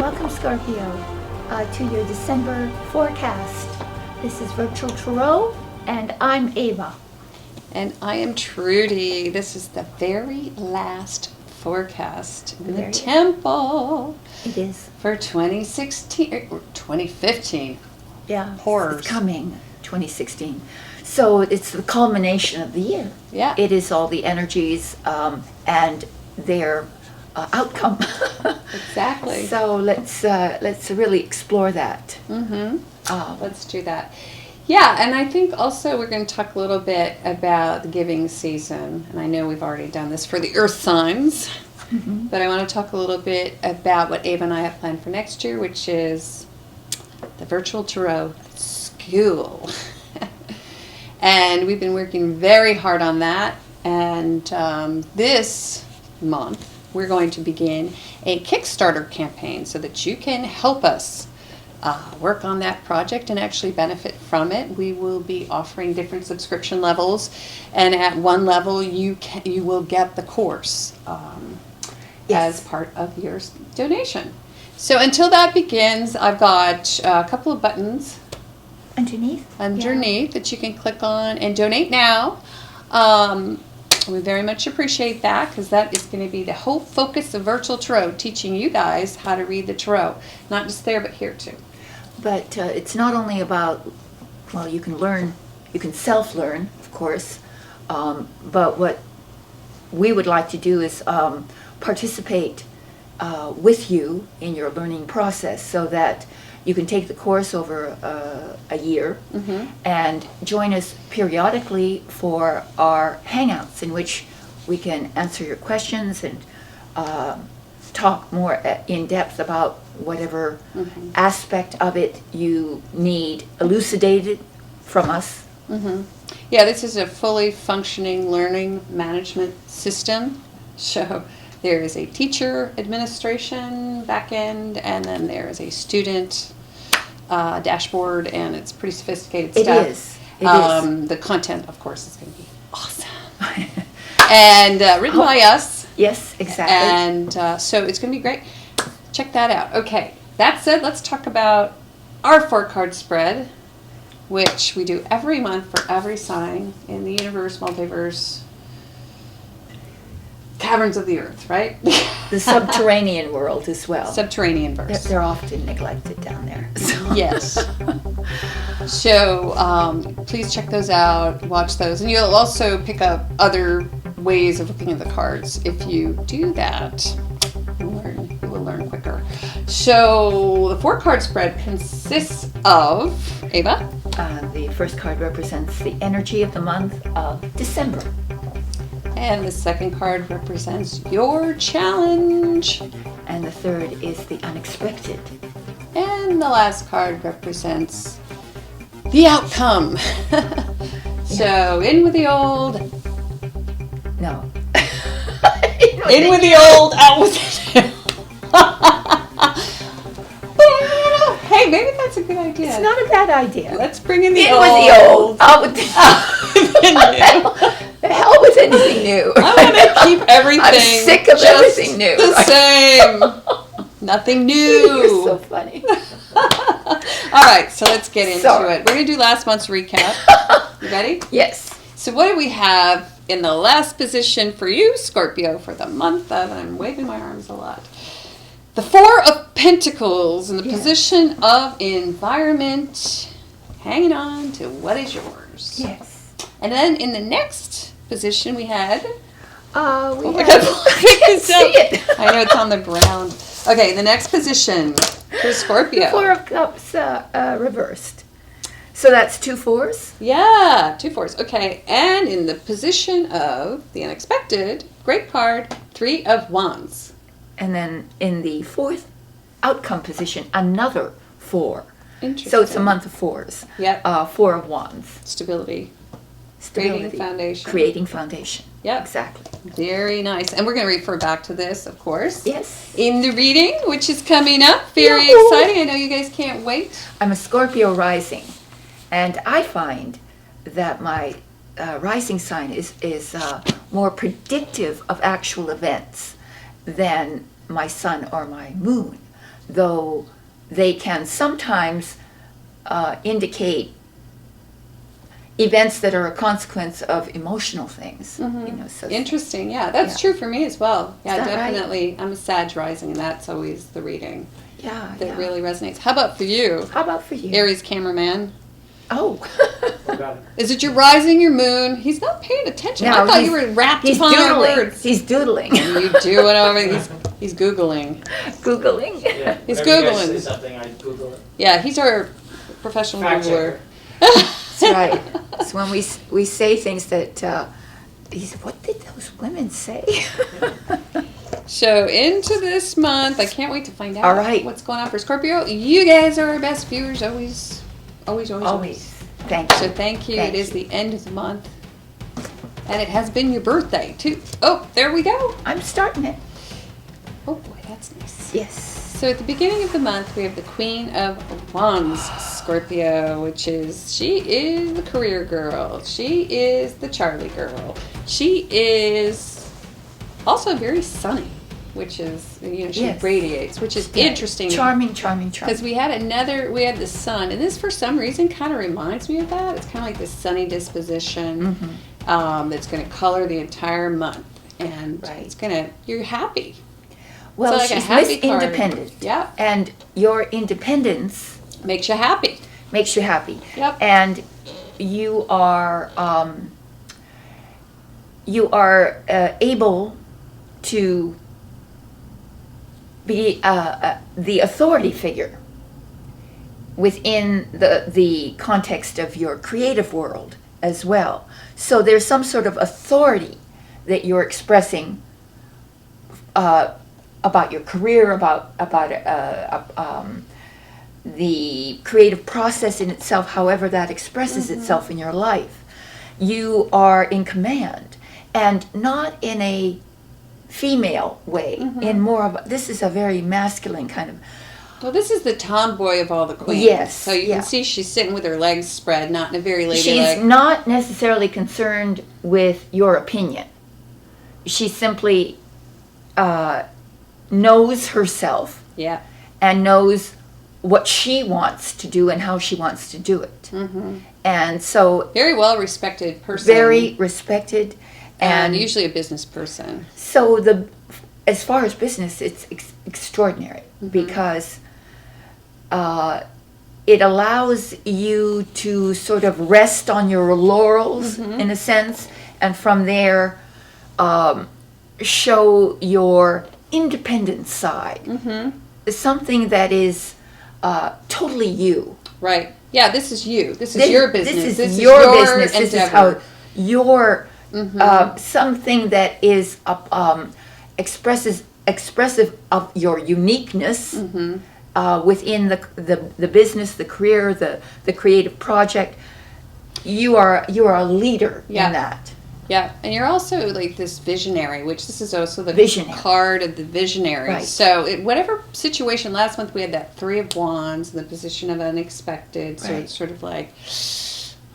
Welcome, Scorpio, to your December forecast. This is Virtual Tarot, and I'm Ava. And I am Trudy. This is the very last forecast in the temple. It is. For 2016, or 2015. Yeah. Horrors. It's coming, 2016. So it's the culmination of the year. Yeah. It is all the energies and their outcome. Exactly. So let's really explore that. Let's do that. Yeah, and I think also we're going to talk a little bit about the giving season. And I know we've already done this for the earth signs, but I want to talk a little bit about what Ava and I have planned for next year, which is the Virtual Tarot School. And we've been working very hard on that. And this month, we're going to begin a Kickstarter campaign so that you can help us work on that project and actually benefit from it. We will be offering different subscription levels, and at one level you will get the course as part of your donation. So until that begins, I've got a couple of buttons underneath that you can click on and donate now. We very much appreciate that, because that is going to be the whole focus of Virtual Tarot, teaching you guys how to read the tarot. Not just there, but here too. But it's not only about, well, you can self-learn, of course, but what we would like to do is participate with you in your learning process, so that you can take the course over a year and join us periodically for our hangouts, in which we can answer your questions and talk more in depth about whatever aspect of it you need elucidated from us. Yeah, this is a fully functioning learning management system. So there is a teacher administration back end, and then there is a student dashboard, and it's pretty sophisticated stuff. It is. The content, of course, is going to be awesome. And written by us. Yes, exactly. And so it's going to be great. Check that out. Okay, that said, let's talk about our 4-card spread, which we do every month for every sign in the universe, multiverse, caverns of the earth, right? The subterranean world as well. Subterranean verse. They're often neglected down there. So. Yes. So please check those out, watch those, and you'll also pick up other ways of looking at the cards. If you do that, you will learn quicker. So the 4-card spread consists of, Ava? The first card represents the energy of the month of December. And the second card represents your challenge. And the third is the unexpected. And the last card represents the outcome. So in with the old. No. In with the old, out with the new. Hey, maybe that's a good idea. It's not a bad idea. Let's bring in the in old. with the old. Out with the new. The hell with anything new. I want to keep everything. I'm sick of everything new. The same. Nothing new. You're so funny. All right, so let's get into it. We're going to do last month's recap. You ready? Yes. So what do we have in the last position for you, Scorpio, for the month of, and I'm waving my arms a lot, the 4 of Pentacles in the position of environment, hanging on to what is yours. Yes. And then in the next position we had... I can't see it. I know it's on the ground. Okay, the next position for Scorpio. The 4 of Cups reversed. So that's 2 4s? Yeah, 2 4s. Okay, and in the position of the unexpected, great card, 3 of Wands. And then in the 4th outcome position, another 4. Interesting. So it's a month of 4s. Yep. 4 of Wands. Stability. Stability. Creating foundation. Yep. Exactly. Very nice. And we're going to refer back to this, of course. Yes. In the reading, which is coming up. Very Yahoo! exciting. I know you guys can't wait. I'm a Scorpio rising, and I find that my rising sign is more predictive of actual events than my sun or my moon. though they can sometimes indicate events that are a consequence of emotional things. So Interesting. Yeah, that's true for me as well. Yeah, Is that right? definitely. I'm a Sag rising, and that's always the reading yeah, that yeah. really resonates. How about for you, How about for you? Aries cameraman? Oh. Is it your rising, your moon? He's not paying attention. No, I thought you were wrapped he's upon our doodling. words. He's doodling. You do whatever. He's Googling. Googling. Yeah, He's whenever you guys Googling. say something, I Google it. Yeah, he's our professional Fact Googler. That's right. It's when we say things that he said, what did those women say? So into this month, I can't wait to find out All right. what's going on for Scorpio. You guys are our best viewers, always. Thank you. So thank you. Thank It is you. the end of the month, and it has been your birthday too. Oh, there we go. I'm starting it. Oh boy, that's nice. Yes. So at the beginning of the month, we have the Queen of Wands, Scorpio, she is the career girl. She is the Charlie girl. She is also very sunny, which is, she Yes. radiates, which is Yeah. interesting. Charming. Because we had the sun, and this for some reason kind of reminds me of that. It's kind of like this sunny disposition that's going to color the entire month. And Right. you're happy. Well, like a she's happy Miss card. Independent. Yeah. And your independence Makes you happy. makes you happy. Yep. And you are able to be the authority figure within the context of your creative world as well. So there's some sort of authority that you're expressing about your career, about the creative process in itself, however that expresses itself in your life. You are in command, and not in a female way, in more of this is a very masculine kind of. Well, this is the tomboy of all the queens. Yes, So you can see she's sitting with her legs spread, not in a very ladylike. She's not necessarily concerned with your opinion. She simply knows herself Yeah. and knows what she wants to do and how she wants to do it. And so Very well respected person. very respected, and and usually a business person. so as far as business, it's extraordinary because it allows you to sort of rest on your laurels in a sense, and from there show your independent side. Something that is totally you. Right. Yeah, this is you. This is your business. This is your business. This is how your something that is expressive of your uniqueness within the business, the career, the creative project. You are a leader in that. Yeah, and you're also like this visionary, which this is also the Visionary. card of the visionary. Right. So whatever situation, last month we had that Three of Wands, the position of unexpected. So Right. it's sort of like,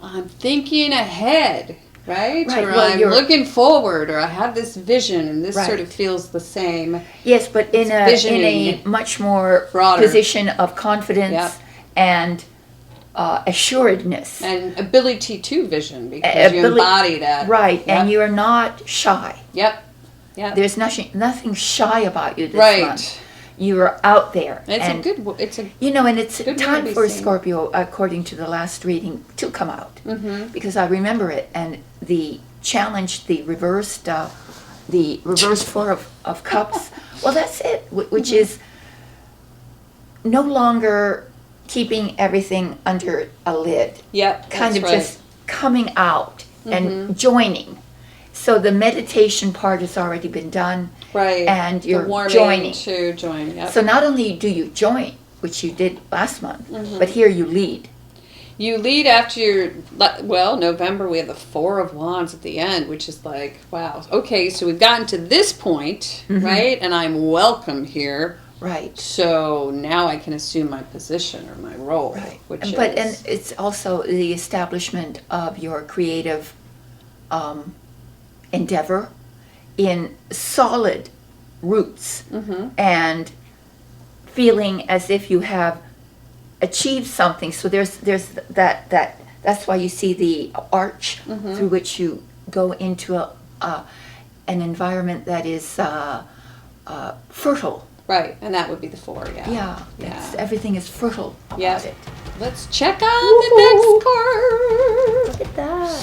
I'm thinking ahead, right? Right, Or well, I'm you're- looking forward, or I have this vision, and this sort Right. of feels the same. Yes, but in a visioning. much more Broader. position of confidence Yep. and assuredness. And ability to vision, because you embody that. Right, Yep. and you're not shy. Yep. Yep. There's nothing shy about you this Right. month. You are out there. It's and, it's a and it's good time way to for be seen. Scorpio, according to the last reading, to come out. Because I remember it, and the challenge, the reversed Four of Cups. Well, that's it, which is no longer keeping everything under a lid. Yep. Kind that's of right. just coming out and joining. So the meditation part has already been done. Right. And The you're warming joining. to join. Yep. So not only do you join, which you did last month, but here you lead. You lead after November we have the Four of Wands at the end, which is like, wow, okay, so we've gotten to this point, right? And I'm welcome here. Right. So now I can assume my position or my role. Right. Which And it's also the establishment of your creative endeavor in solid roots and feeling as if you have achieved something. So there's that's why you see the arch through which you go into an environment that is fertile. Right, and that would be the 4, yeah. Yeah, Yeah. everything is fertile about Yes. it. Let's check on the next card. Look at that.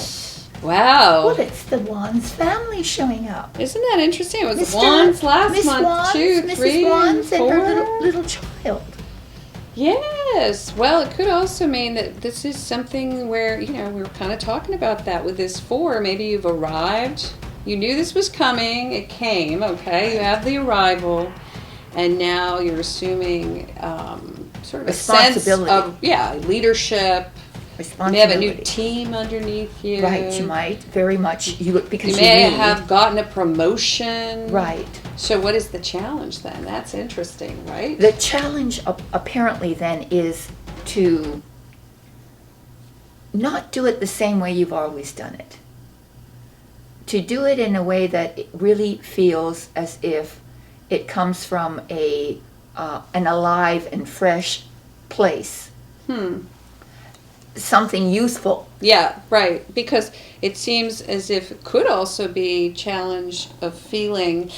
Wow. Well, it's the Wands family showing up. Isn't that interesting? It was Mr. Wands last Miss month, Wands, 2, Mrs. 3, Wands, and 4. her little child. Yes. Well, it could also mean that this is something where, we were kind of talking about that with this 4. Maybe you've arrived. You knew this was coming. It came, okay? You have the arrival. And now you're assuming sort of a sense of, leadership. You may have a new team underneath you. Right, you might, very much. Because you may have gotten a promotion. Right. So what is the challenge then? That's interesting, right? The challenge apparently then is to not do it the same way you've always done it. To do it in a way that it really feels as if it comes from an alive and fresh place. Something youthful. Yeah, right. Because it seems as if it could also be challenge of feeling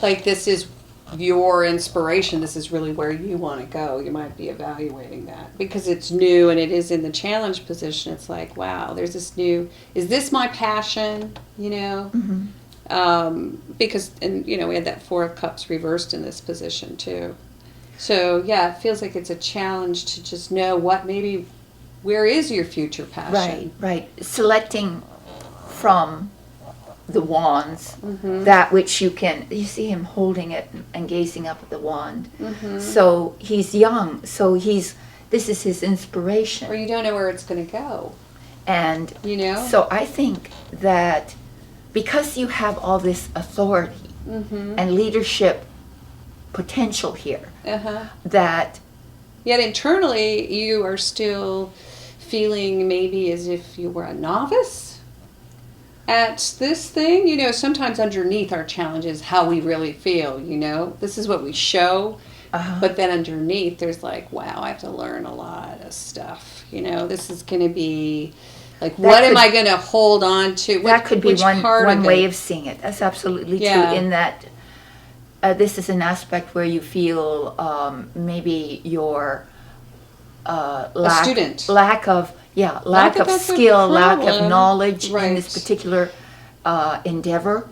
like this is your inspiration. This is really where you want to go. You might be evaluating that because it's new and it is in the challenge position. It's like, wow, there's this new. Is this my passion? Because we had that 4 of Cups reversed in this position too. So yeah, it feels like it's a challenge to just know where is your future passion? Right. Selecting from the wands that which you see him holding it and gazing up at the wand. So he's young. So this is his inspiration. Or you don't know where it's going to go. And so I think that because you have all this authority and leadership potential here, that yet internally you are still feeling maybe as if you were a novice at this thing. Sometimes underneath our challenge is how we really feel, This is what we show, but then underneath there's like, wow, I have to learn a lot of stuff. This is going to be like, what am I going to hold on to? That could be one way of seeing it. That's absolutely true in that this is an aspect where you feel maybe your lack of skill, lack of knowledge in this particular endeavor.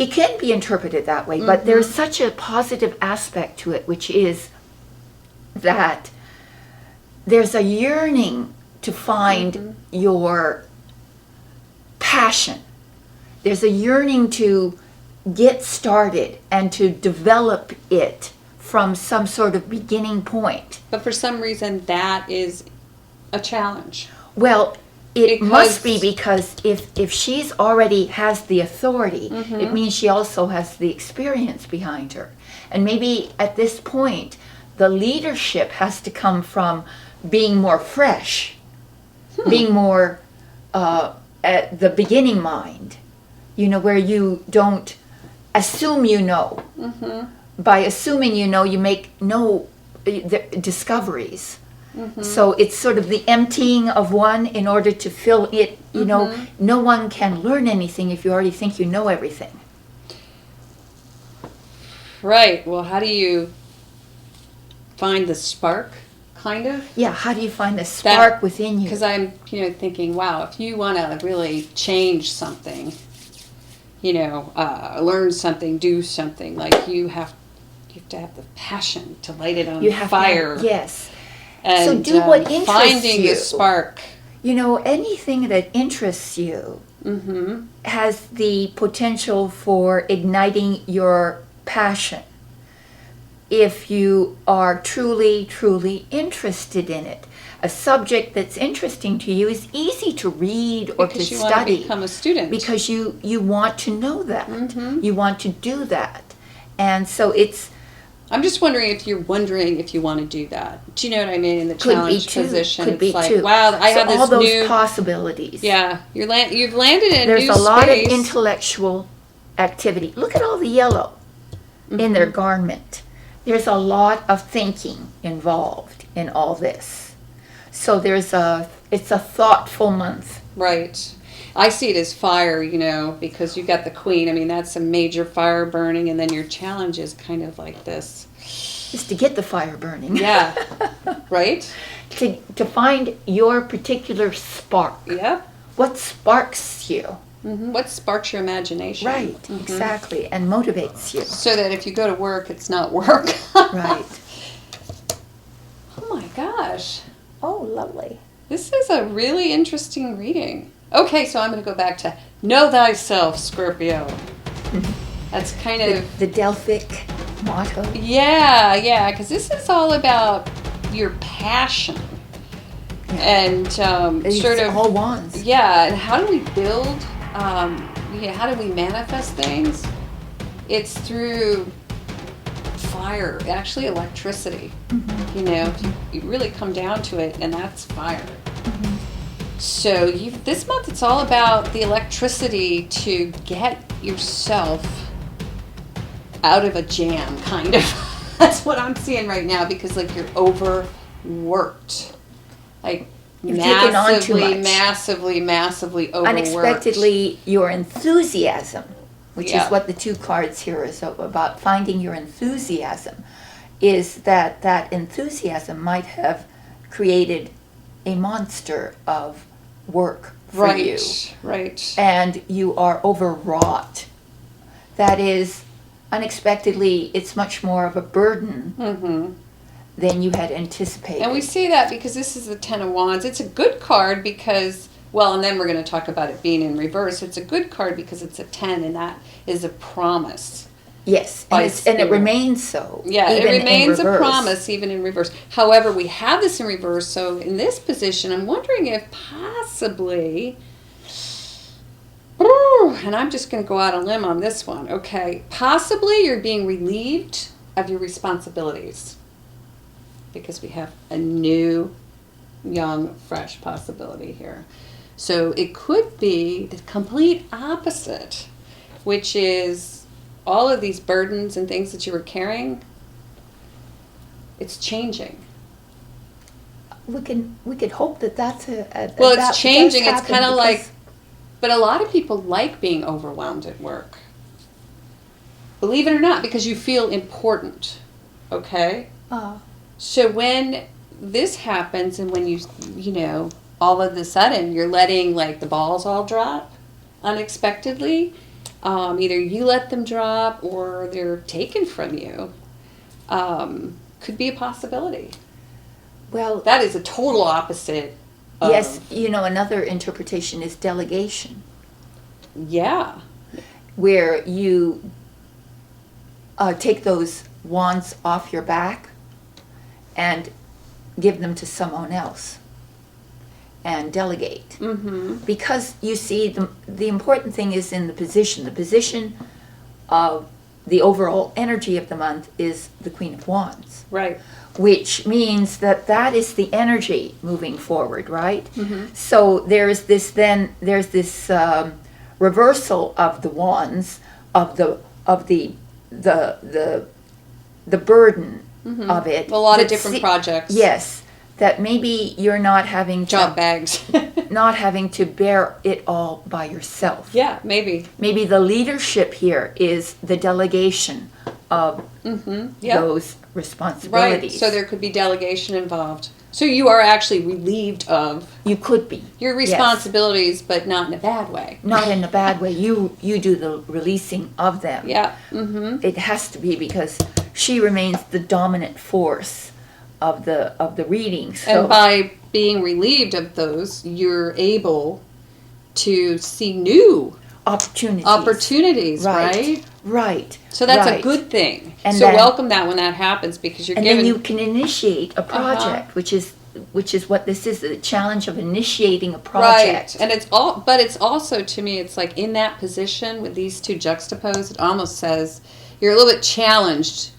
It can be interpreted that way, but there's such a positive aspect to it, which is that there's a yearning to find your passion. There's a yearning to get started and to develop it from some sort of beginning point. But for some reason that is a challenge. Well, it must be because if she's already has the authority, it means she also has the experience behind her. And maybe at this point, the leadership has to come from being more fresh, being more at the beginning mind, where you don't assume By assuming you make no discoveries. So it's sort of the emptying of one in order to fill it. No one can learn anything if you already think you know everything. Right. Well, how do you find the spark, kind of? Yeah, how do you find the spark within you? Because I'm, thinking, wow, if you want to really change something, learn something, do something, like you have to have the passion to light it on fire. Yes. And, so do what interests finding you. the spark. Anything that interests you has the potential for igniting your passion. If you are truly, truly interested in it. A subject that's interesting to you is easy to read or to study. Because you want to become a student. Because you want to know that. You want to do that. And so it's... I'm just wondering if you're wondering if you want to do that. Do you know what I mean? In the challenge position, could be like, too. wow, I have this all those new possibilities. Yeah, you've landed in a There's new a lot of space. intellectual activity. Look at all the yellow in their garment. there's a lot of thinking involved in all this. So it's a thoughtful month. Right. I see it as fire, because you got the queen. I mean, that's a major fire burning, and then your challenge is kind of like this. Just to get the fire burning. Yeah. Right? To find your particular spark. Yep. What sparks you. Mm-hmm. What sparks your imagination? Right, exactly, and motivates you. So that if you go to work, it's not work. Right. Oh my gosh. Oh, lovely. This is a really interesting reading. Okay, so I'm going to go back to Know Thyself, Scorpio. That's kind of... The Delphic motto. Yeah, because this is all about your passion. Yeah. And it's sort of... all wands. Yeah, and how do we build... how do we manifest things? It's through fire, actually electricity. If you really come down to it, and that's fire. So this month it's all about the electricity to get yourself out of a jam, kind of. That's what I'm seeing right now, because you're overworked. You've taken on too much. Massively overworked. Unexpectedly, your enthusiasm, which is what the two cards here is about, finding your enthusiasm, is that enthusiasm might have created a monster of work for you. Right. And you are overwrought. That is, unexpectedly, it's much more of a burden than you had anticipated. And we see that because this is the Ten of Wands. It's a good card because, and then we're going to talk about it being in reverse. It's a good card because it's a 10, and that is a promise. Yes, and it remains so. Yeah, it remains a promise even in reverse. However, we have this in reverse, so in this position, I'm wondering if possibly, and I'm just going to go out on a limb on this one, okay, possibly you're being relieved of your responsibilities because we have a new, young, fresh possibility here. So it could be the complete opposite, which is all of these burdens and things that you were carrying, it's changing. We could hope that's it's changing. It's kind of but a lot of people like being overwhelmed at work. Believe it or not, because you feel important. Okay? So when this happens and when you all of a sudden you're letting the balls all drop unexpectedly, either you let them drop or they're taken from you, could be a possibility. Well, that is a total opposite. Yes, another interpretation is delegation. Yeah. Where you take those wands off your back and give them to someone else and delegate. Because you see, the important thing is in the position of the overall energy of the month is the Queen of Wands. Right. Which means that is the energy moving forward, right? So there's this reversal of the wands, of the burden of it. A lot of different projects. Yes, that maybe you're not having job bags, not having to bear it all by yourself. Yeah, maybe. Maybe the leadership here is the delegation of those responsibilities. Right. So there could be delegation involved. So you are actually relieved of. You could be. Your responsibilities, but not in a bad way. Not in a bad way. You do the releasing of them. Yeah. It has to be because she remains the dominant force of the reading. So, and by being relieved of those, you're able to see new opportunities, right? Right. So that's a good thing. And so welcome that when that happens, because you're given. And then you can initiate a project, which is what this is, the challenge of initiating a project. Right. And it's also, to me, it's in that position with these two juxtaposed, it almost says you're a little bit challenged,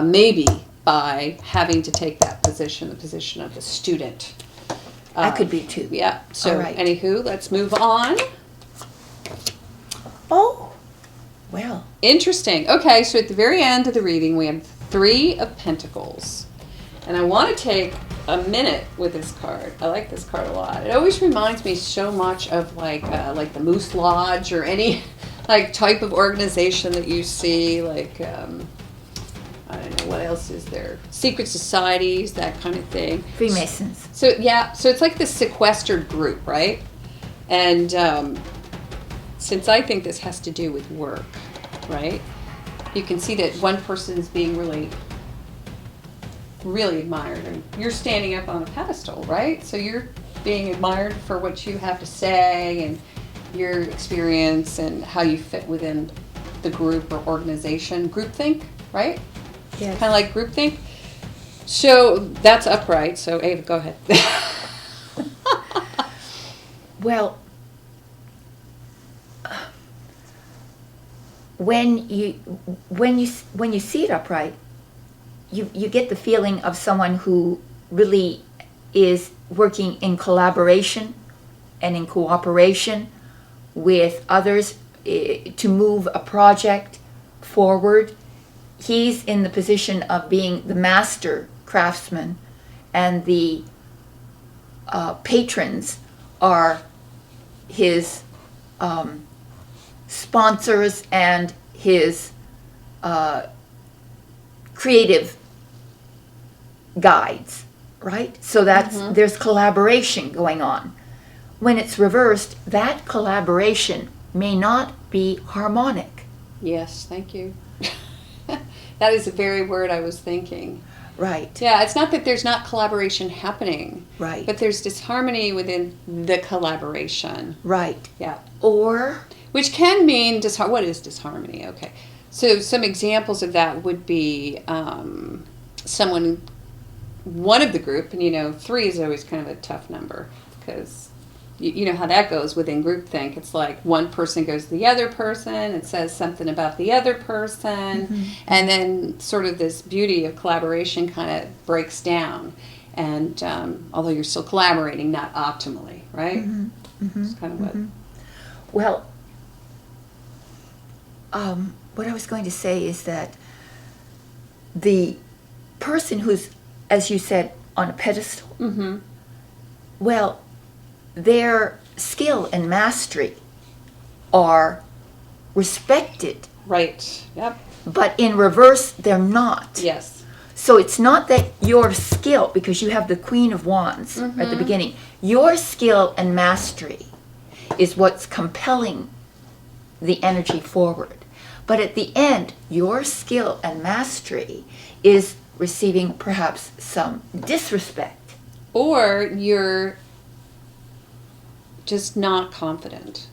maybe, by having to take that position, the position of the student. I could be too. Yeah. So, anywho, let's move on. Oh, well. Interesting. Okay, so at the very end of the reading, we have Three of Pentacles. And I want to take a minute with this card. I like this card a lot. It always reminds me so much of like the Moose Lodge or any like type of organization that you see, like I don't know what else is there. Secret societies, that kind of thing. Freemasons. So yeah, so it's like this sequestered group, right? And since I think this has to do with work, right? You can see that one person is being really admired, and you're standing up on a pedestal, right? So you're being admired for what you have to say and your experience and how you fit within the group or organization. Groupthink, right? Yes. Kind of like groupthink. So that's upright. So Ava, go ahead. Well, when you see it upright, you get the feeling of someone who really is working in collaboration and in cooperation with others to move a project forward. He's in the position of being the master craftsman, and the patrons are his sponsors and his creative guides, right? So that's there's collaboration going on. When it's reversed, that collaboration may not be harmonic. Yes, thank you. That is the very word I was thinking. Right. Yeah, it's not that there's not collaboration happening. Right. But there's disharmony within the collaboration. Right. Yeah. Or Which can mean what is disharmony? Okay. So some examples of that would be one of the group, and 3 is always kind of a tough number because you know how that goes within groupthink. It's like one person goes to the other person and says something about the other person, and then sort of this beauty of collaboration kind of breaks down. And although you're still collaborating, not optimally, right? It's kind of what. well, what I was going to say is that the person who's, as you said, on a pedestal, well, their skill and mastery are respected, Right. Yep. but in reverse, they're not. Yes. So it's not that your skill, because you have the Queen of Wands at the beginning, your skill and mastery is what's compelling the energy forward. But at the end, your skill and mastery is receiving perhaps some disrespect. Or you're just not confident.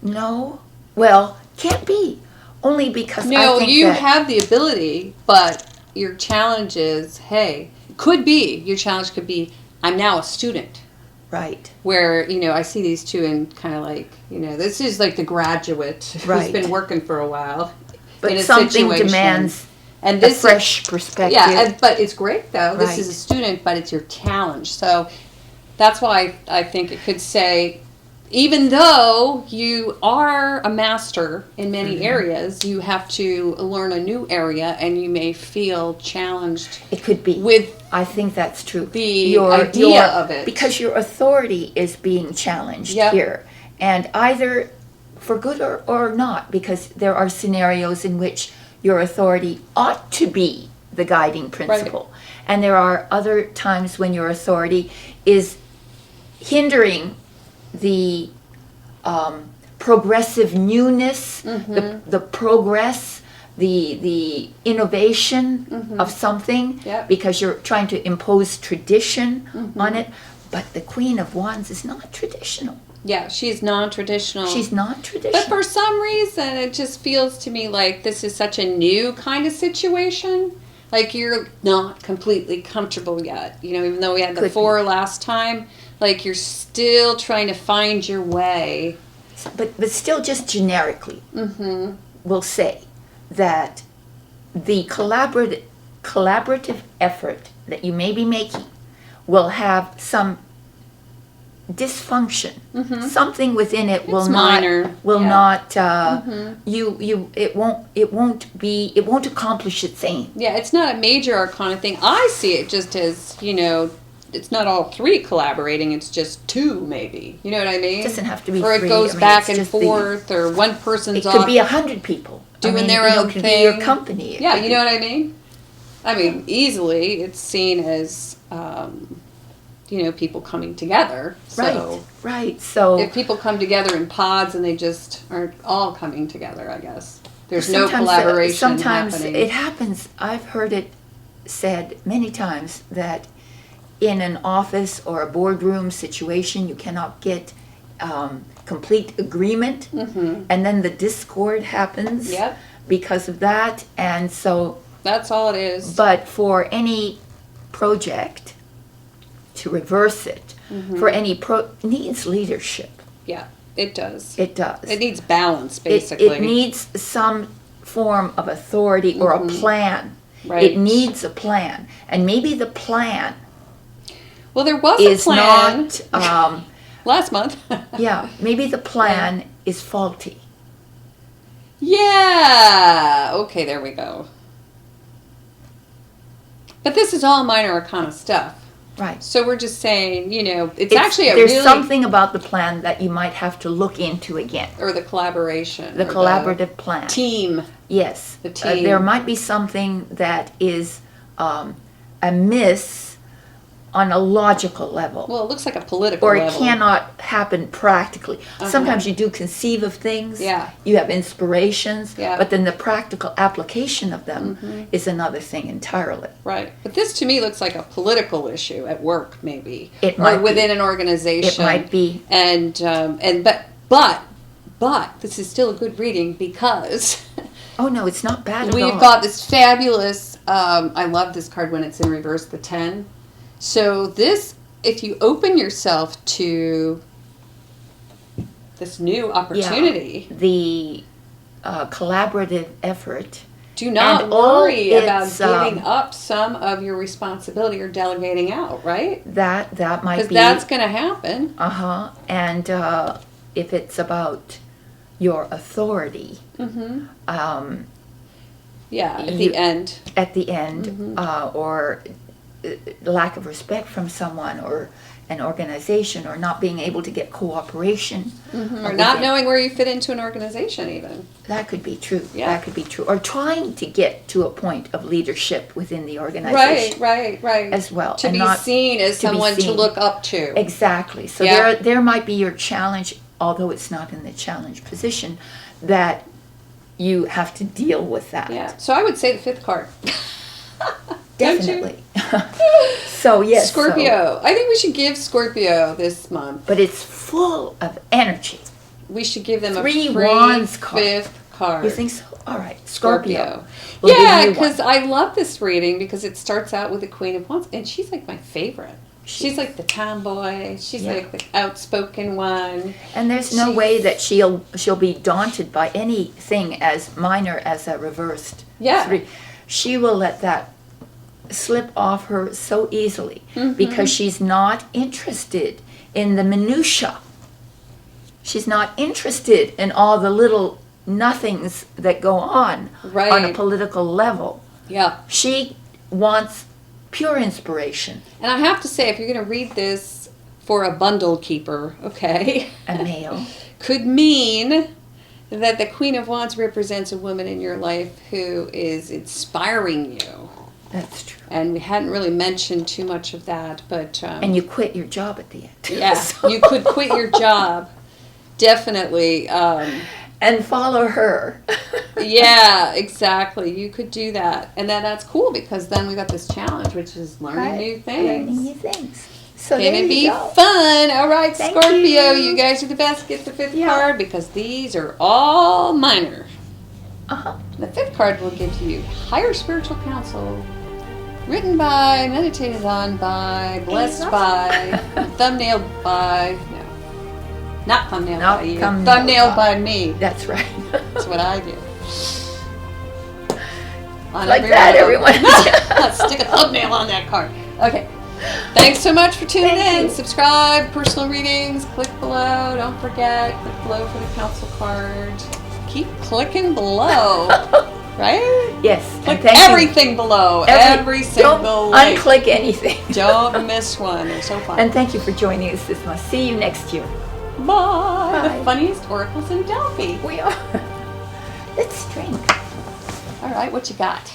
No? Well, can't be. Only because No, I think you that have the ability, but your challenge is, your challenge could be, I'm now a student. right. Where, I see these two and kind of like, this is like the graduate who's Right. been working for a while. But in a something situation. demands And a this fresh perspective. Yeah, but it's great though. This Right. is a student, but it's your challenge. So that's why I think it could say, even though you are a master in many areas, you have to learn a new area, and you may feel challenged It could be. with I think that's true. the idea of it. Because your authority is being challenged Yep. here. And either for good or not, because there are scenarios in which your authority ought to be the guiding principle. And there are other times when your authority is hindering the progressive newness, the progress, the innovation of something, Yep. because you're trying to impose tradition on it. But the Queen of Wands is not traditional. Yeah, she's non-traditional. She's not traditional. But for some reason, it just feels to me like this is such a new kind of situation. Like you're not completely comfortable yet. Even though we had the Could 4 last time, like you're still trying to find your way. But still, just generically, we'll say that the collaborative effort that you may be making will have some dysfunction. Something within it will It's not minor. will Yeah. not it won't accomplish its aim. Yeah, it's not a major arcana thing. I see it just as, it's not all three collaborating, it's just two maybe. You know what I mean? It doesn't have to be Or it three. goes I mean, back it's and just forth, or one person's It off could be 100 people doing their you know, own it could thing. be your company. It Yeah, could you be- know what I mean? I mean, easily it's seen as, people coming together. So Right. So if people come together in pods and they just aren't all coming together, I guess. There's no sometimes, collaboration sometimes happening. it happens. I've heard it said many times that in an office or a boardroom situation, you cannot get complete agreement, and then the discord happens Yep. because of that. And so, That's all it is. but for any project to reverse it, for any needs leadership. Yeah, it does. It does. It needs balance, It, basically. it needs some form of authority or a plan. Right. It needs a plan, and maybe the plan Well, there was is a plan not. last month. Yeah, maybe the plan is faulty. Yeah. Okay, there we go. But this is all minor arcana stuff. Right. So we're just saying, it's actually a there's really something about the plan that you might have to look into again. or the collaboration, The or collaborative plan. team. Yes. The team. There might be something that is amiss on a logical level. Well, it looks like a political Or it level. cannot happen practically. Sometimes you do conceive of things. Yeah. You have inspirations. Yeah. But then the practical application of them is another thing entirely. Right. But this to me looks like a political issue at work, maybe. It or might be. within an organization. It might be. But this is still a good reading because Oh no, it's not bad at all. we've got this fabulous, I love this card when it's in reverse, the 10. So this, if you open yourself to this new opportunity, The collaborative effort. do not And all worry about its, giving up some of your responsibility or delegating out, right? That might Because be. that's going to happen. And if it's about your authority, Yeah, at You- the end. at the end, or lack of respect from someone or an organization, or not being able to get cooperation, Or not knowing where you fit into an organization even. that could be true. Yeah. That could be true. Or trying to get to a point of leadership within the organization. Right. As well, To and be not seen as to be someone to seen. look up to. Exactly. So Yeah. there might be your challenge, although it's not in the challenge position, that you have to deal with that. Yeah. So I would say the 5th card. Don't you? Definitely. So yes, Scorpio. I think we should give Scorpio this month. but it's full of energy. We should give them Three a free Wands card. 5th card. You think so? All right, Scorpio. Scorpio. We'll give Yeah, you one. because I love this reading because it starts out with the Queen of Wands, and she's like my favorite. She's like the tomboy. She's Yeah. like the outspoken one. And there's no She's- way that she'll be daunted by anything as minor as a reversed Yeah. 3. She will let that slip off her so easily because she's not interested in the minutia. She's not interested in all the little nothings that go on a Right. political level. Yeah. She wants pure inspiration, And I have to say, if you're going to read this for a bundle keeper, okay, a male. could mean that the Queen of Wands represents a woman in your life who is inspiring you. That's true. And we hadn't really mentioned too much of that, but And you quit your job at the end. yeah, So- you could quit your job, definitely. and follow her. Yeah, exactly. You could do that, and that's cool because then we got this challenge, which is learning new things. Learning new things. So Gonna there you be go. fun. All right, Thank Scorpio, you. you guys are the best. Get the 5th Yeah. card because these are all minor. Uh-huh. The 5th card will give you higher spiritual counsel. Written by, meditated on by, blessed by, thumbnailed by, no. Not thumbnailed Not by you. thumbnailed Thumbnailed by- by me. That's right. That's what I do. On Like every that, one of them. everyone. Let's stick a thumbnail on that card. Okay. Thanks so much for tuning Thank in. you. Subscribe, personal readings, click below. Don't forget, click below for the counsel card. Keep clicking below, right? Yes. Click and thank you. everything below, every single Don't link. unclick anything. Don't miss one. They're so fun. And thank you for joining us this month. See you next year. Bye. Bye. The funniest oracles in Delphi. We are. Let's drink. All right, what you got?